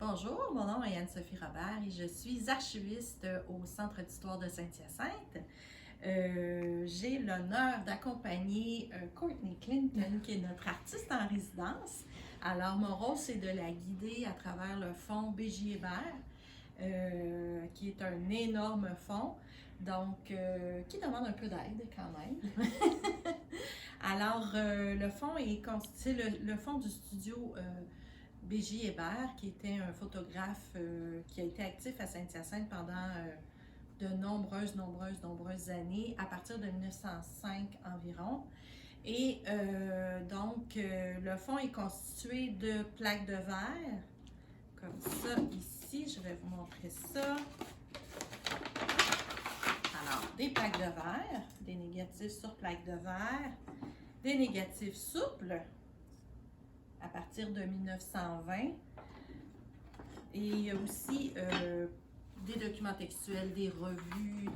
Bonjour, mon nom est Anne-Sophie Robert et je suis archiviste au Centre d'histoire de Saint-Hyacinthe. J'ai l'honneur d'accompagner Courtney Clinton, qui est notre artiste en résidence. Alors, mon rôle, c'est de la guider à travers le fonds B.J. Hébert, qui est un énorme fonds, donc qui demande un peu d'aide quand même. Alors, le fonds est constitué, le fonds du studio B.J. Hébert, qui était un photographe qui a été actif à Saint-Hyacinthe pendant de nombreuses années, à partir de 1905 environ. Et le fond est constitué de plaques de verre, comme ça ici, je vais vous montrer ça. Alors, des plaques de verre, des négatifs sur plaques de verre, des négatifs souples, à partir de 1920. Et il y a aussi des documents textuels, des revues,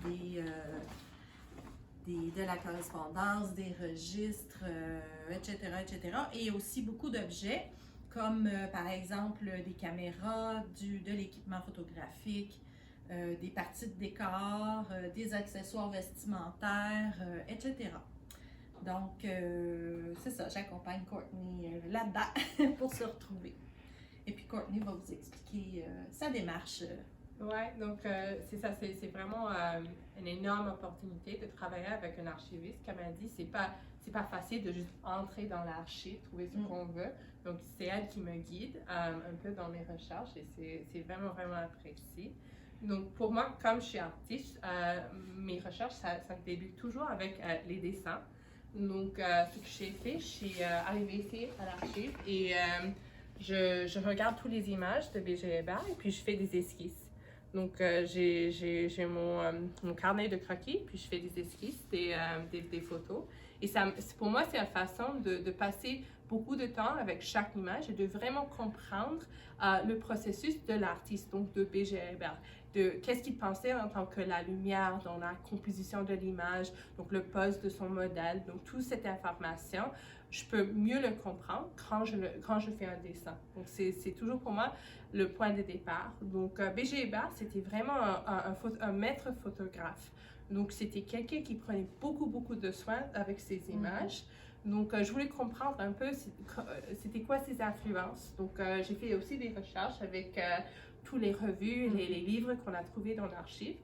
de la correspondance, des registres, etc., etc. Et aussi beaucoup d'objets, comme par exemple des caméras, de l'équipement photographique, des parties de décor, des accessoires vestimentaires, etc. Donc, c'est ça, j'accompagne Courtney là-dedans pour se retrouver. Et puis Courtney va vous expliquer sa démarche. Ouais, donc c'est ça, c'est vraiment une énorme opportunité de travailler avec un archiviste. Comme elle dit, c'est pas facile de juste entrer dans l'archive, trouver ce qu'on veut. Donc, c'est elle qui me guide un peu dans mes recherches et c'est vraiment apprécié. Donc, pour moi, comme je suis artiste, mes recherches, ça débute toujours avec les dessins. Donc, ce que j'ai fait, je suis arrivée ici à l'archive et je regarde toutes les images de B.J. Hébert et puis je fais des esquisses. Donc, j'ai mon carnet de croquis, puis je fais des esquisses, des photos. Et ça, pour moi, c'est une façon de passer beaucoup de temps avec chaque image et de vraiment comprendre le processus de l'artiste, donc de B.J. Hébert. Qu'est-ce qu'il pensait en tant que la lumière dans la composition de l'image, donc le pose de son modèle. Donc, toute cette information, je peux mieux le comprendre quand je fais un dessin. Donc, c'est toujours pour moi le point de départ. Donc, B.J. Hébert, c'était vraiment un maître photographe. Donc, c'était quelqu'un qui prenait beaucoup de soin avec ses images. Donc, je voulais comprendre un peu c'était quoi ses influences. Donc, j'ai fait aussi des recherches avec toutes les revues, les livres qu'on a trouvés dans l'archive.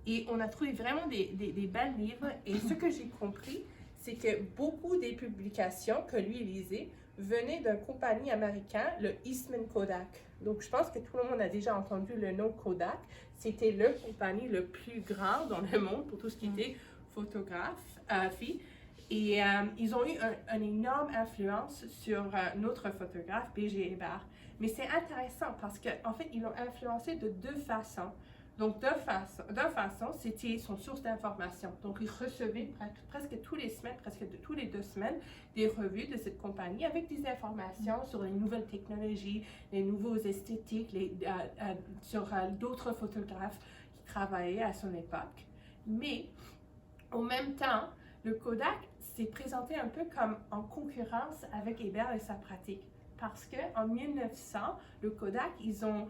Et on a trouvé vraiment des belles livres. Et ce que j'ai compris, c'est que beaucoup des publications que lui lisait venaient d'une compagnie américaine, le Eastman Kodak. Donc, je pense que tout le monde a déjà entendu le nom Kodak. C'était la compagnie le plus grande dans le monde pour tout ce qui était photographie. Et ils ont eu une énorme influence sur notre photographe, B.J. Hébert. Mais c'est intéressant parce qu'en fait, ils l'ont influencé de deux façons. Donc, d'une façon, c'était son source d'information. Donc, il recevait presque tous les semaines, presque tous les 2 semaines, des revues de cette compagnie avec des informations sur les nouvelles technologies, les nouveaux esthétiques, sur d'autres photographes qui travaillaient à son époque. Mais, en même temps, le Kodak s'est présenté un peu comme en concurrence avec Hébert et sa pratique. Parce qu'en 1900, le Kodak, ils ont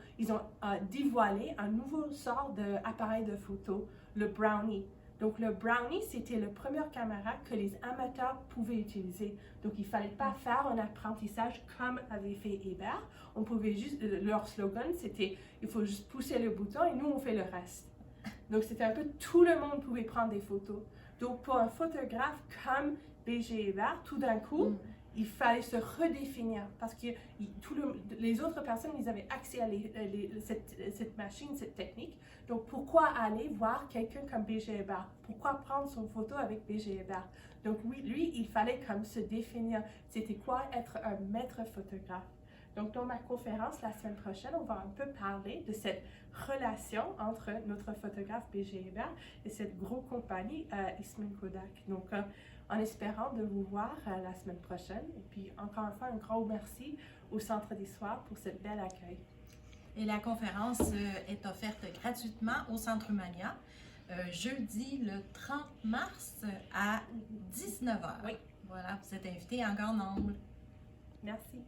dévoilé un nouveau sort d'appareil de photo, le Brownie. Donc, le Brownie, c'était la première caméra que les amateurs pouvaient utiliser. Donc, il ne fallait pas faire un apprentissage comme avait fait Hébert. On pouvait juste, leur slogan, c'était « il faut juste pousser le bouton et nous, on fait le reste ». Donc, c'était un peu tout le monde pouvait prendre des photos. Donc, pour un photographe comme B.J. Hébert, tout d'un coup, il fallait se redéfinir parce que les autres personnes, ils avaient accès à cette machine, cette technique. Donc, pourquoi aller voir quelqu'un comme B.J. Hébert? Pourquoi prendre son photo avec B.J. Hébert? Donc, oui, lui, il fallait comme se définir. C'était quoi être un maître photographe? Donc, dans ma conférence la semaine prochaine, on va un peu parler de cette relation entre notre photographe B.J. Hébert et cette grosse compagnie Eastman Kodak. Donc, en espérant de vous voir la semaine prochaine. Et puis, encore une fois, un grand merci au Centre d'histoire pour ce bel accueil. Et la conférence est offerte gratuitement au Centre Humania, jeudi le 30 mars à 19h. Oui. Voilà, vous êtes invités en grand nombre. Merci.